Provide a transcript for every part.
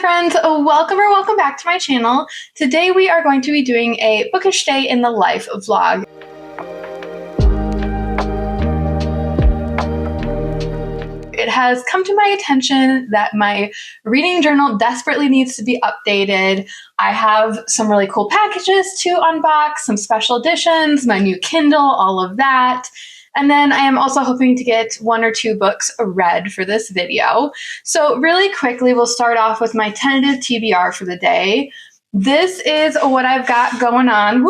friends, welcome back to my channel. Today we are going to be doing a bookish day in the life vlog. It has come to my attention that my reading journal desperately needs to be updated. I have some really cool packages to unbox, some special editions, my new Kindle, all of that. And then I am also hoping to get 1 or 2 books read for this video. So really quickly, we'll start off with my tentative TBR for the day. This is what I've got going on.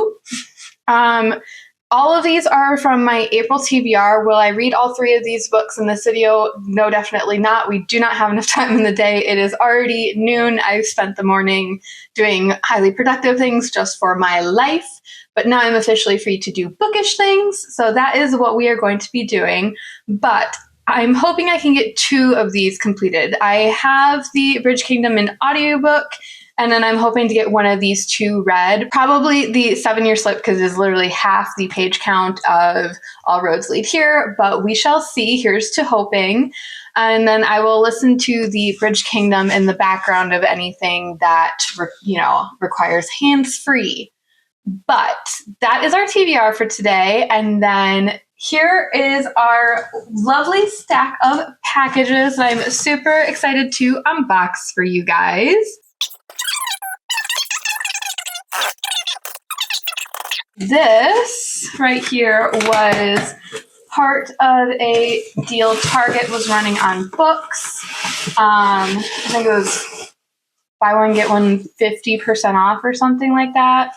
All of these are from my April TBR. Will I read all 3 of these books in this video? No, definitely not. We do not have enough time in the day. It is already noon. I've spent the morning doing highly productive things just for my life. But now I'm officially free to do bookish things. So that is what we are going to be doing. But I'm hoping I can get 2 of these completed. I have the Bridge Kingdom in audiobook, and then I'm hoping to get 1 of these 2 read. Probably the 7-Year Slip, because it's literally half the page count of All Roads Lead Here, but we shall see. Here's to hoping. And then I will listen to the Bridge Kingdom in the background of anything that, requires hands-free. But that is our TBR for today. And then here is our lovely stack of packages that I'm super excited to unbox for you guys. This right here was part of a deal Target was running on books. I think it was buy one, get one 50% off or something like that.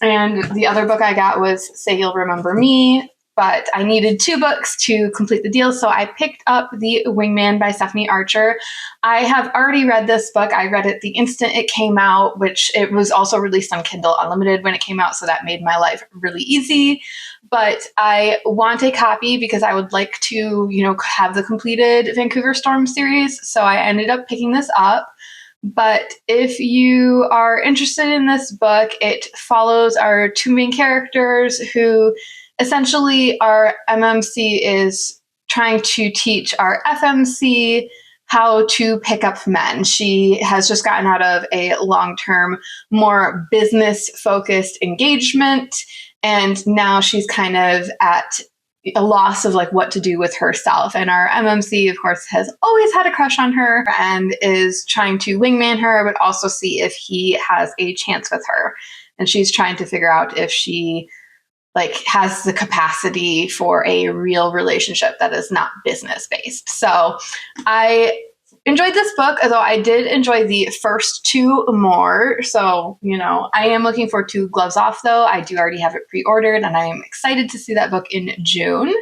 And the other book I got was Say You'll Remember Me, but I needed 2 books to complete the deal, so I picked up The Wingman by Stephanie Archer. I have already read this book. I read it the instant it came out, which it was also released on Kindle Unlimited when it came out, so that made my life really easy. But I want a copy because I would like to, have the completed Vancouver Storm series, so I ended up picking this up. But if you are interested in this book, it follows our 2 main characters who essentially our MMC is trying to teach our FMC how to pick up men. She has just gotten out of a long-term, more business-focused engagement, and now she's kind of at a loss of what to do with herself. And our MMC, of course, has always had a crush on her and is trying to wingman her, but also see if he has a chance with her. And she's trying to figure out if she has the capacity for a real relationship that is not business based. So I enjoyed this book, although I did enjoy the first 2 more. So, I am looking forward to Gloves Off, though. I do already have it pre-ordered, and I am excited to see that book in June.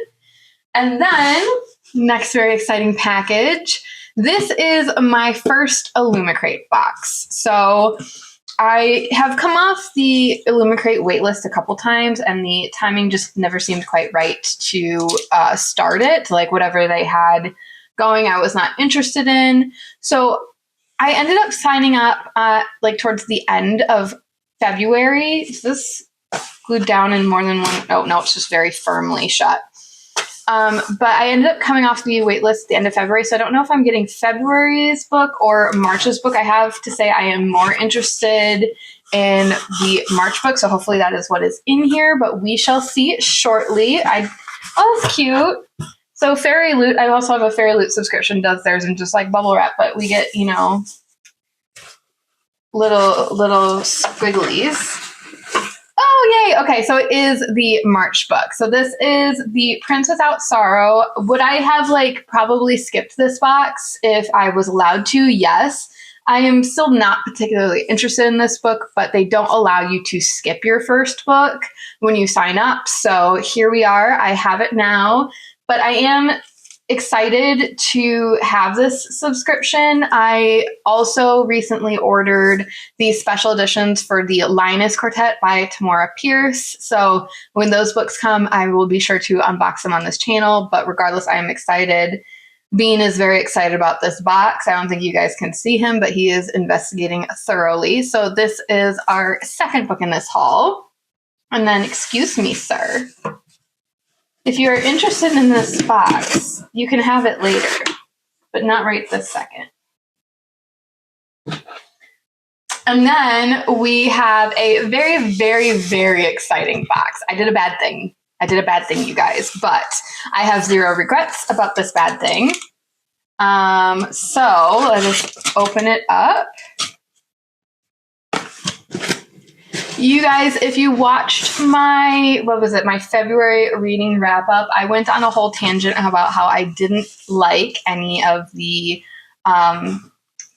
And then, next very exciting package. This is my first Illumicrate box. So I have come off the Illumicrate waitlist a couple times, and the timing just never seemed quite right to start it. Whatever they had going, I was not interested in. So I ended up signing up towards the end of February. Is this glued down in more than one? Oh, no, it's just very firmly shut. But I ended up coming off the wait list at the end of February, so I don't know if I'm getting February's book or March's book. I have to say I am more interested in the March book, so hopefully that is what is in here, but we shall see shortly. Oh, that's cute. So Fairy Loot, I also have a Fairy Loot subscription, does theirs in just bubble wrap, but we get, little squigglies. Oh, yay. Okay, so it is the March book. So this is The Prince Without Sorrow. Would I have probably skipped this box if I was allowed to? Yes. I am still not particularly interested in this book, but they don't allow you to skip your first book when you sign up. So here we are. I have it now. But I am excited to have this subscription. I also recently ordered the special editions for the Lioness Quartet by Tamora Pierce. So when those books come, I will be sure to unbox them on this channel. But regardless, I am excited. Bean is very excited about this box. I don't think you guys can see him, but he is investigating thoroughly. So this is our second book in this haul. And then, excuse me, sir. If you're interested in this box, you can have it later, but not right this second. And then we have a very, very, very exciting box. I did a bad thing. You guys, but I have zero regrets about this bad thing. So let us open it up. You guys, if you watched my February reading wrap up, I went on a whole tangent about how I didn't like any of the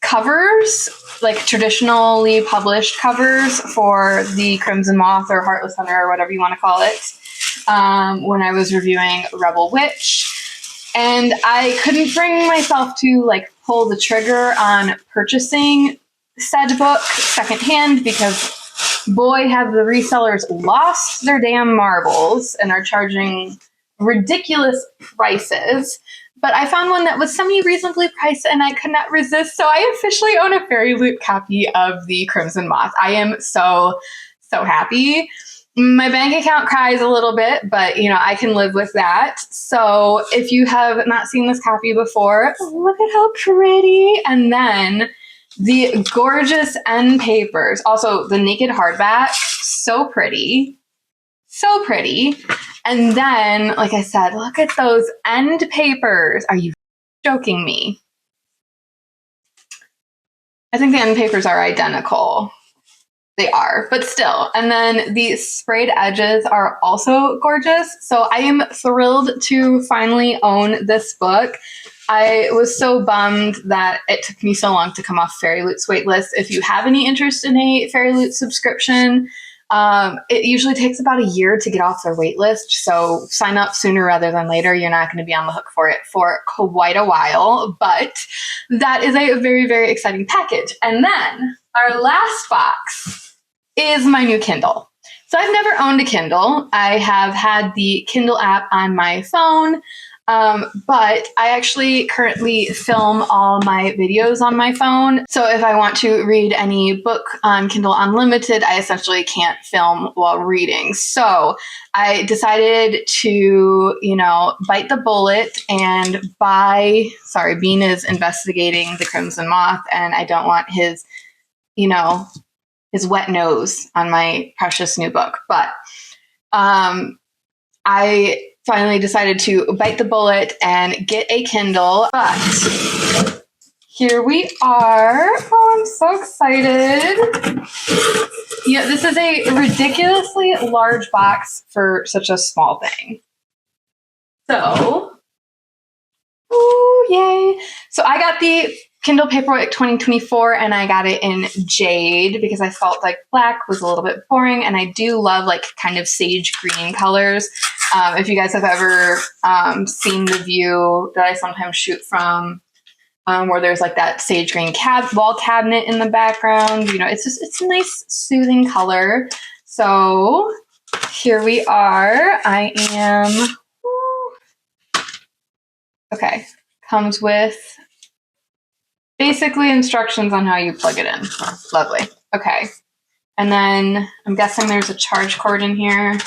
covers, like traditionally published covers for the Crimson Moth or Heartless Hunter or whatever you want to call it, when I was reviewing Rebel Witch. And I couldn't bring myself to like pull the trigger on purchasing said book secondhand because boy, have the resellers lost their damn marbles and are charging ridiculous prices. But I found one that was semi-reasonably priced and I could not resist. So I officially own a Fairy Loot copy of the Crimson Moth. I am so, so happy. My bank account cries a little bit, but I can live with that. So if you have not seen this copy before, look at how pretty. And then the gorgeous end papers. Also, the naked hardback, so pretty. So pretty. And then, like I said, look at those end papers. Are you joking me? I think the end papers are identical. They are, but still. And then the sprayed edges are also gorgeous. So I am thrilled to finally own this book. I was so bummed that it took me so long to come off Fairy Loot's waitlist. If you have any interest in a Fairy Loot subscription, it usually takes about a year to get off their waitlist. So sign up sooner rather than later. You're not going to be on the hook for it for quite a while. But that is a very, very exciting package. And then our last box is my new Kindle. So I've never owned a Kindle. I have had the Kindle app on my phone. But I actually currently film all my videos on my phone. So if I want to read any book on Kindle Unlimited, I essentially can't film while reading. So I decided to, bite the bullet and buy, Bean is investigating the Crimson Moth and I don't want his, his wet nose on my precious new book. But, I finally decided to bite the bullet and get a Kindle, but here we are. Oh, I'm so excited. This is a ridiculously large box for such a small thing. So, ooh, yay. So I got the Kindle Paperwhite 2024 and I got it in jade because I felt like black was a little bit boring and I do love like kind of sage green colors. If you guys have ever seen the view that I sometimes shoot from where there's like that sage green wall cabinet in the background, it's a nice soothing color. So here we are. I am, okay, comes with basically instructions on how you plug it in. Lovely. Okay. And then I'm guessing there's a charge cord in here.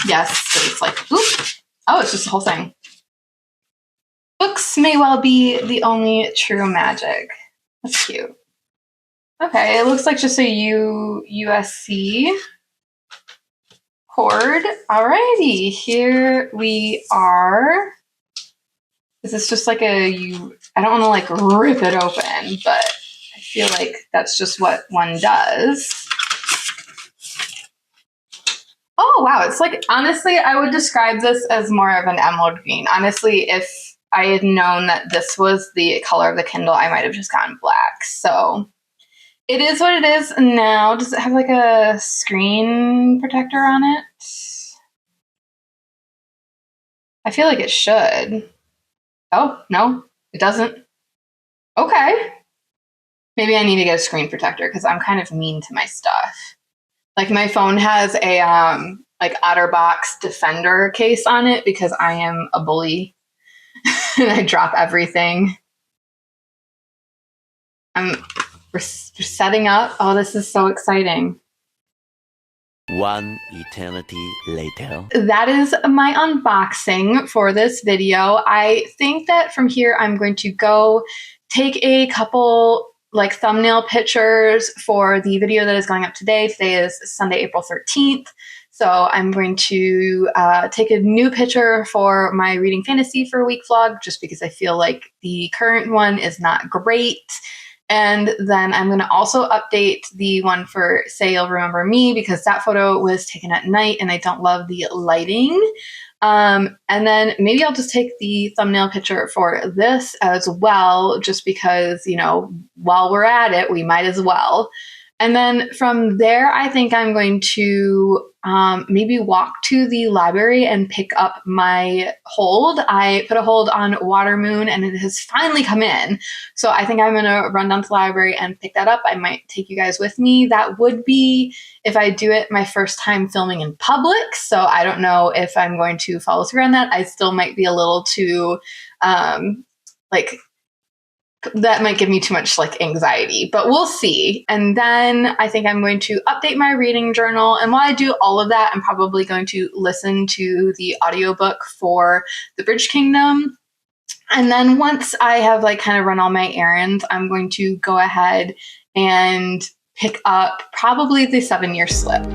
Yes, but it's like, oop. Oh, it's just the whole thing. Books may well be the only true magic. That's cute. Okay, it looks like just a USB cord. Alrighty, here we are. This is just like I don't want to like rip it open, but I feel like that's just what one does. Oh, wow. It's like, honestly, I would describe this as more of an emerald green. Honestly, if I had known that this was the color of the Kindle, I might have just gotten black. So it is what it is now. Does it have like a screen protector on it? I feel like it should. Oh, no, it doesn't. Okay. Maybe I need to get a screen protector because I'm kind of mean to my stuff. Like my phone has a like OtterBox Defender case on it because I am a bully and I drop everything. We're setting up. Oh, this is so exciting. One eternity later. That is my unboxing for this video. I think that from here I'm going to go take a couple like thumbnail pictures for the video that is going up today. Today is Sunday, April 13th. So I'm going to take a new picture for my Reading Fantasy for a Week vlog, just because I feel like the current one is not great. And then I'm going to also update the one for Say You'll Remember Me, because that photo was taken at night and I don't love the lighting. And then maybe I'll just take the thumbnail picture for this as well, just because, you know, while we're at it, we might as well. And then from there, I think I'm going to maybe walk to the library and pick up my hold. I put a hold on Watermoon and it has finally come in. So I think I'm going to run down to the library and pick that up. I might take you guys with me. That would be, if I do it, my first time filming in public. So I don't know if I'm going to follow through on that. I still might be a little too, that might give me too much like anxiety, but we'll see. And then I think I'm going to update my reading journal. And while I do all of that, I'm probably going to listen to the audiobook for The Bridge Kingdom. And then once I have like kind of run all my errands, I'm going to go ahead and pick up probably the 7-year slip.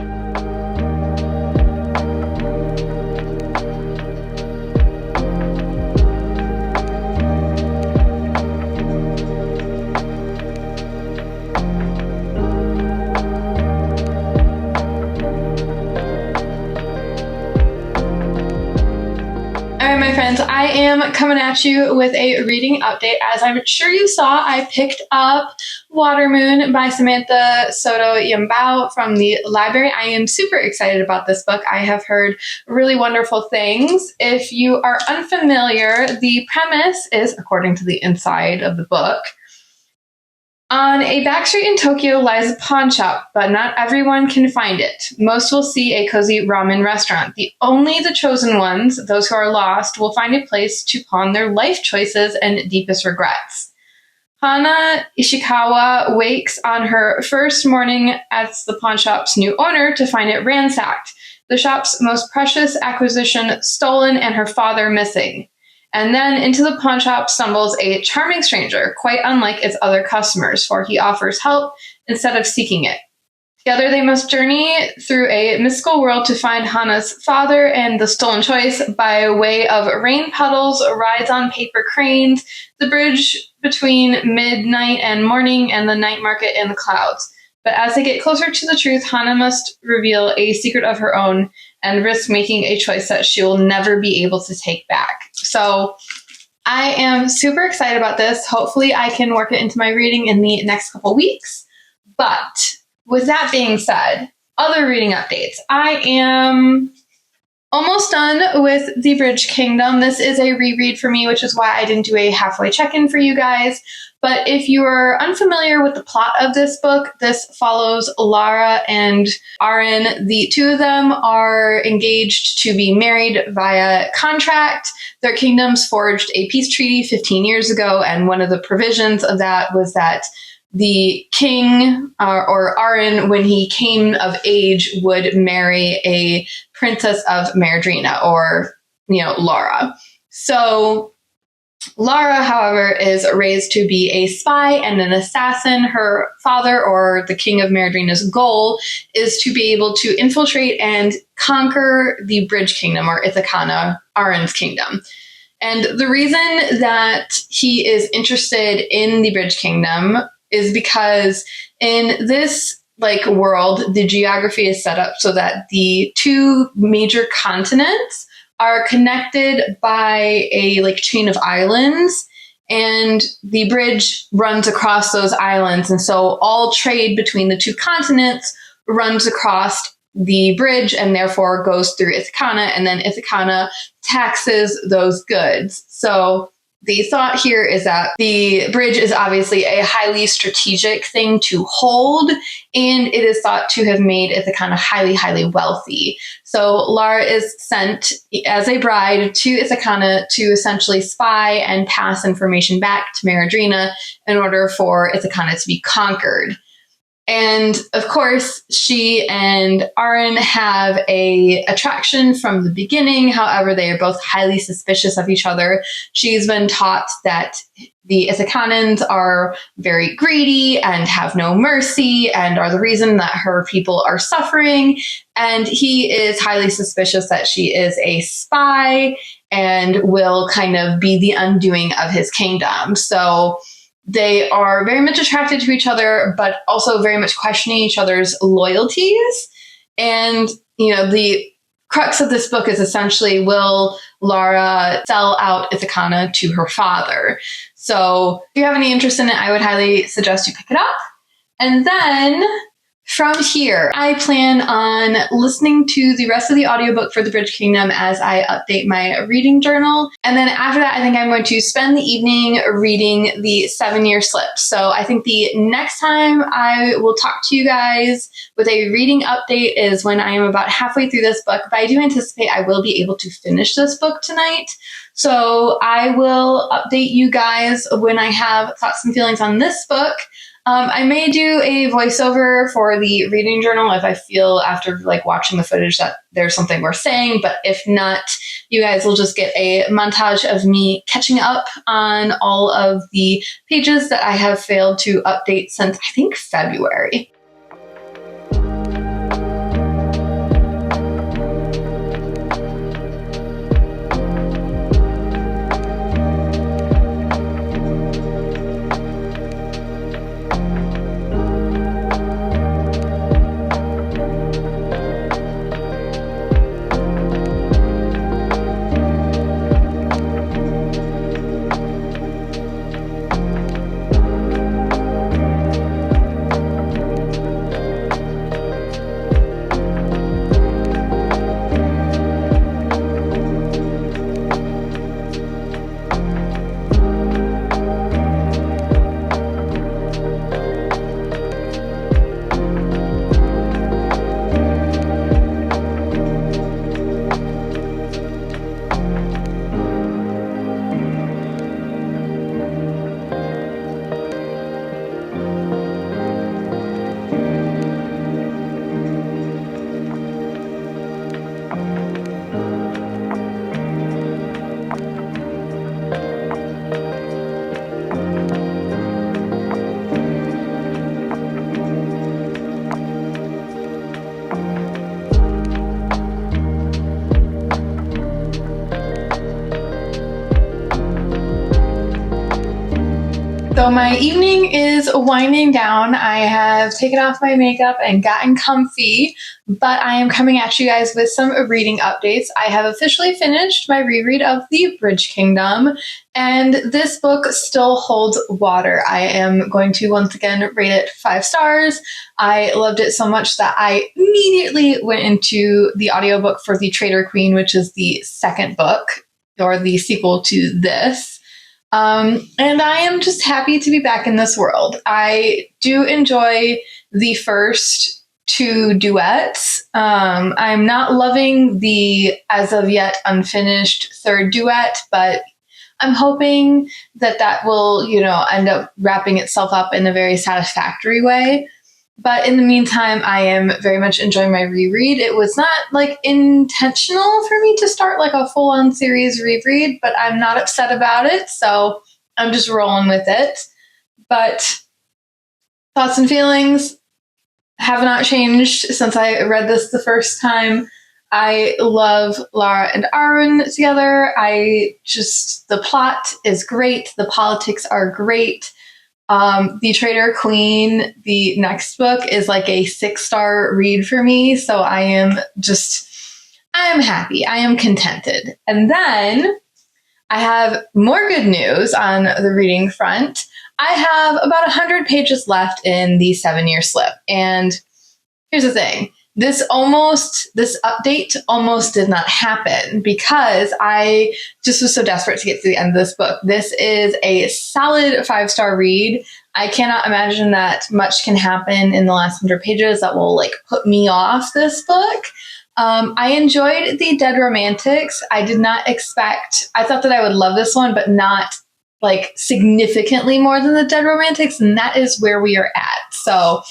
Alright, my friends, I am coming at you with a reading update. As I'm sure you saw, I picked up Watermoon by Samantha Soto Yambao from the library. I am super excited about this book. I have heard really wonderful things. If you are unfamiliar, the premise is, according to the inside of the book, on a back street in Tokyo lies a pawn shop, but not everyone can find it. Most will see a cozy ramen restaurant. Only the chosen ones, those who are lost, will find a place to pawn their life choices and deepest regrets. Hana Ishikawa wakes on her first morning as the pawn shop's new owner to find it ransacked, the shop's most precious acquisition stolen, and her father missing. And then into the pawn shop stumbles a charming stranger, quite unlike its other customers, for he offers help instead of seeking it. Together they must journey through a mystical world to find Hana's father and the stolen choice by way of rain puddles, rides on paper cranes, the bridge between midnight and morning, and the night market in the clouds. But as they get closer to the truth, Hana must reveal a secret of her own and risk making a choice that she will never be able to take back. So I am super excited about this. Hopefully I can work it into my reading in the next couple weeks. But with that being said, other reading updates. I am almost done with The Bridge Kingdom. This is a reread for me, which is why I didn't do a halfway check-in for you guys. But if you are unfamiliar with the plot of this book, this follows Lara and Aaron. The two of them are engaged to be married via contract. Their kingdoms forged a peace treaty 15 years ago, and one of the provisions of that was that the king, or Aaron, when he came of age, would marry a princess of Merdrina, or, Lara. So Lara, however, is raised to be a spy and an assassin. Her father, or the king of Merdrina's goal, is to be able to infiltrate and conquer the Bridge Kingdom, or Ithacana, Aaron's kingdom. And the reason that he is interested in the Bridge Kingdom is because in this world, the geography is set up so that the two major continents are connected by a chain of islands, and the bridge runs across those islands. And so all trade between the two continents runs across the bridge and therefore goes through Ithacana, and then Ithacana taxes those goods. So the thought here is that the bridge is obviously a highly strategic thing to hold, and it is thought to have made Ithacana highly, highly wealthy. So Lara is sent as a bride to Ithacana to essentially spy and pass information back to Merdrina in order for Ithacana to be conquered. And of course, she and Aaron have a attraction from the beginning. However, they are both highly suspicious of each other. She's been taught that the Ithacanans are very greedy and have no mercy and are the reason that her people are suffering. And he is highly suspicious that she is a spy and will kind of be the undoing of his kingdom. So they are very much attracted to each other, but also very much questioning each other's loyalties. And, the crux of this book is essentially, will Lara sell out Ithacana to her father? So if you have any interest in it, I would highly suggest you pick it up. And then from here, I plan on listening to the rest of the audiobook for The Bridge Kingdom as I update my reading journal. And then after that, I think I'm going to spend the evening reading the 7-Year Slip. So I think the next time I will talk to you guys with a reading update is when I am about halfway through this book. But I do anticipate I will be able to finish this book tonight. So I will update you guys when I have thoughts and feelings on this book. I may do a voiceover for the reading journal if I feel after watching the footage that there's something worth saying. But if not, you guys will just get a montage of me catching up on all of the pages that I have failed to update since, I think, February. So my evening is winding down. I have taken off my makeup and gotten comfy, but I am coming at you guys with some reading updates. I have officially finished my reread of The Bridge Kingdom, and this book still holds water. I am going to once again rate it 5 stars. I loved it so much that I immediately went into the audiobook for The Traitor Queen, which is the second book, or the sequel to this. And I am just happy to be back in this world. I do enjoy the first 2 duets. I'm not loving the, as of yet, unfinished third duet, but I'm hoping that will, end up wrapping itself up in a very satisfactory way. But in the meantime, I am very much enjoying my reread. It was not intentional for me to start a full-on series reread, but I'm not upset about it. So I'm just rolling with it. But thoughts and feelings have not changed since I read this the first time. I love Lara and Aaron together. The plot is great. The politics are great. The Traitor Queen, the next book, is a 6-star read for me. So I am happy. I am contented. And then I have more good news on the reading front. I have about 100 pages left in the 7-Year Slip. And here's the thing. This update almost did not happen because I just was so desperate to get to the end of this book. This is a solid 5-star read. I cannot imagine that much can happen in the last 100 pages that will put me off this book. I enjoyed the Dead Romantics. I thought that I would love this one, but not significantly more than the Dead Romantics. And that is where we are at. So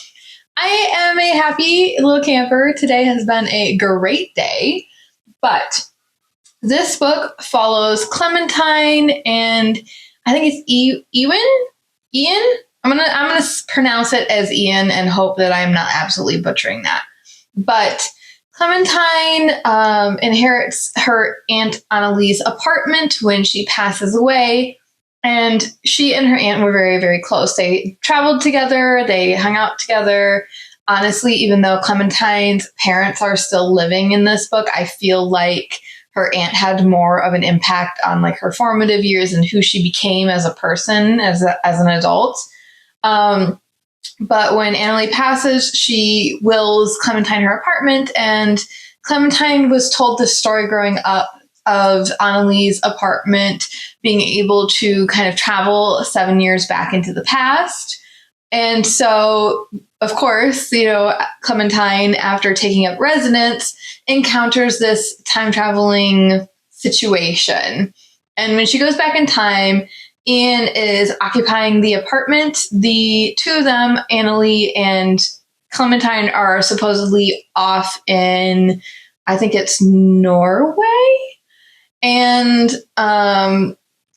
I am a happy little camper. Today has been a great day, but this book follows Clementine and I think it's Ian. I'm gonna pronounce it as Ian and hope that I'm not absolutely butchering that. But Clementine inherits her Aunt Annalie's apartment when she passes away. And she and her aunt were very, very close. They traveled together, they hung out together. Honestly, even though Clementine's parents are still living in this book, I feel like her aunt had more of an impact on like her formative years and who she became as a person, as an adult. But when Annalie passes, she wills Clementine her apartment, and Clementine was told this story growing up of Annalie's apartment being able to kind of travel 7 years back into the past. And so, of course, Clementine, after taking up residence, encounters this time traveling situation. And when she goes back in time, Ian is occupying the apartment. The two of them, Annalie and Clementine, are supposedly off in, I think it's Norway. And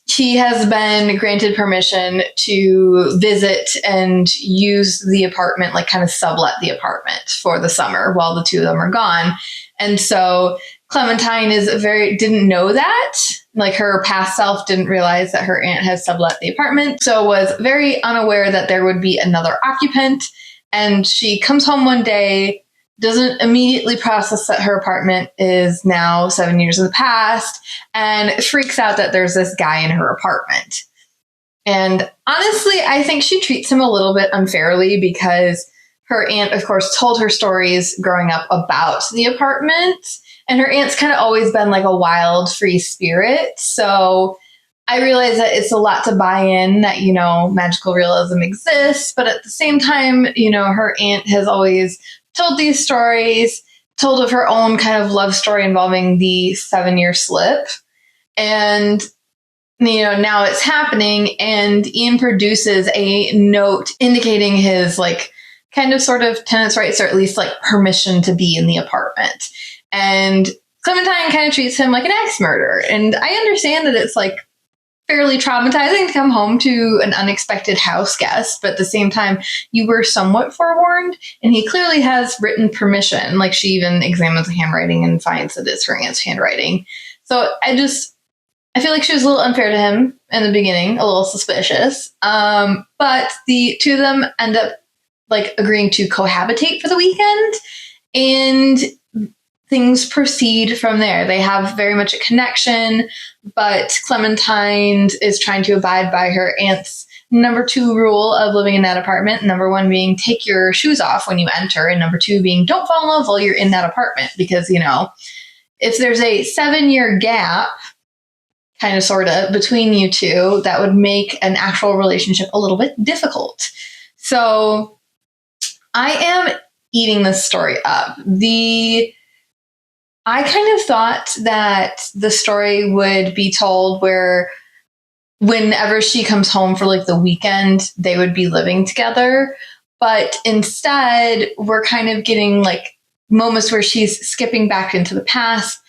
he has been granted permission to visit and use the apartment, like kind of sublet the apartment for the summer while the two of them are gone. And so Clementine didn't know that. Like her past self didn't realize that her aunt has sublet the apartment. So was very unaware that there would be another occupant. And she comes home one day, doesn't immediately process that her apartment is now 7 years in the past, and freaks out that there's this guy in her apartment. And honestly, I think she treats him a little bit unfairly because her aunt, of course, told her stories growing up about the apartment. And her aunt's kind of always been like a wild, free spirit. So I realize that it's a lot to buy in that, magical realism exists. But at the same time, her aunt has always told these stories, told of her own kind of love story involving the 7-year slip. And, now it's happening. And Ian produces a note indicating his like kind of sort of tenants' rights, or at least like permission to be in the apartment. And Clementine kind of treats him like an axe murderer. And I understand that it's like fairly traumatizing to come home to an unexpected house guest, but at the same time, you were somewhat forewarned, and he clearly has written permission. Like she even examines the handwriting and finds that it's her aunt's handwriting. So I feel like she was a little unfair to him in the beginning, a little suspicious. But the two of them end up like agreeing to cohabitate for the weekend, and things proceed from there. They have very much a connection, but Clementine is trying to abide by her aunt's number 2 rule of living in that apartment. Number 1 being take your shoes off when you enter, and number 2 being don't fall in love while you're in that apartment, because, if there's a 7-year gap, kind of sort of, between you two, that would make an actual relationship a little bit difficult. So I am eating this story up. I kind of thought that the story would be told where whenever she comes home for like the weekend, they would be living together. But instead, we're kind of getting like moments where she's skipping back into the past,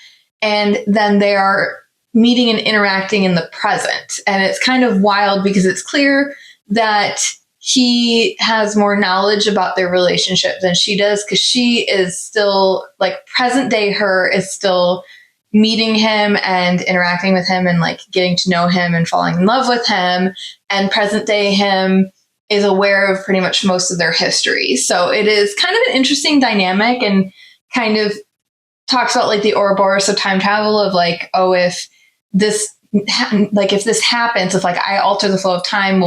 and then they are meeting and interacting in the present. And it's kind of wild because it's clear that he has more knowledge about their relationship than she does, because she is still like present day her is still meeting him and interacting with him and like getting to know him and falling in love with him, and present day him is aware of pretty much most of their history. So it is kind of an interesting dynamic, and kind of talks about like the Ouroboros of time travel of like, oh, if this happens, if like I alter the flow of time,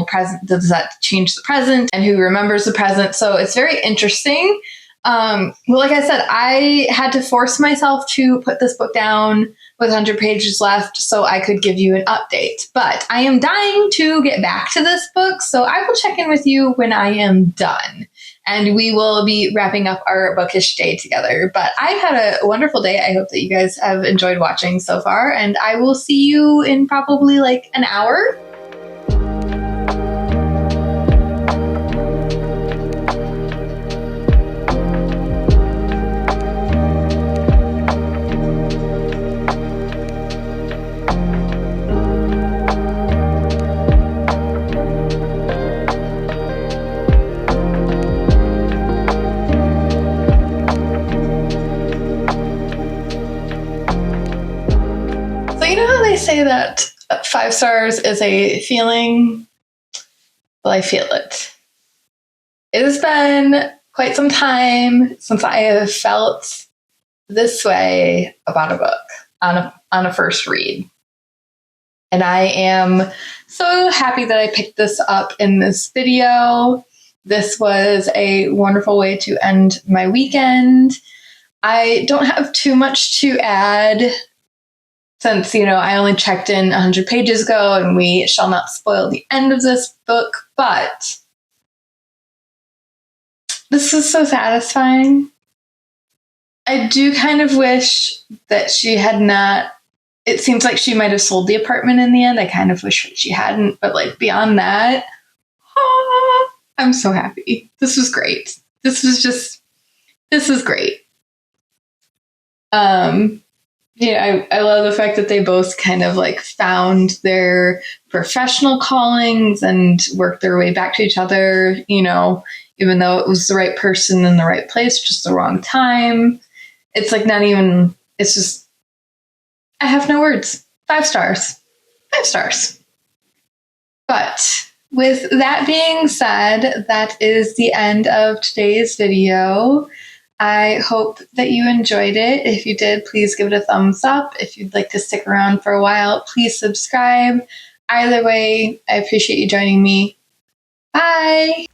does that change the present, and who remembers the present? So it's very interesting. Well, like I said, I had to force myself to put this book down with 100 pages left so I could give you an update. But I am dying to get back to this book, so I will check in with you when I am done. And we will be wrapping up our bookish day together. But I've had a wonderful day. I hope that you guys have enjoyed watching so far. And I will see you in probably like an hour. say that 5 stars is a feeling. Well, I feel it. It has been quite some time since I have felt this way about a book on a first read. And I am so happy that I picked this up in this video. This was a wonderful way to end my weekend. I don't have too much to add since, I only checked in 100 pages ago and we shall not spoil the end of this book, but this was so satisfying. I do kind of wish that she had not. It seems like she might have sold the apartment in the end. I kind of wish she hadn't, but beyond that, I'm so happy. This was great. This was great. I love the fact that they both kind of found their professional callings and worked their way back to each other, even though it was the right person in the right place, just the wrong time. It's it's just, I have no words. 5 stars. 5 stars. But with that being said, that is the end of today's video. I hope that you enjoyed it. If you did, please give it a thumbs up. If you'd like to stick around for a while, please subscribe. Either way, I appreciate you joining me. Bye!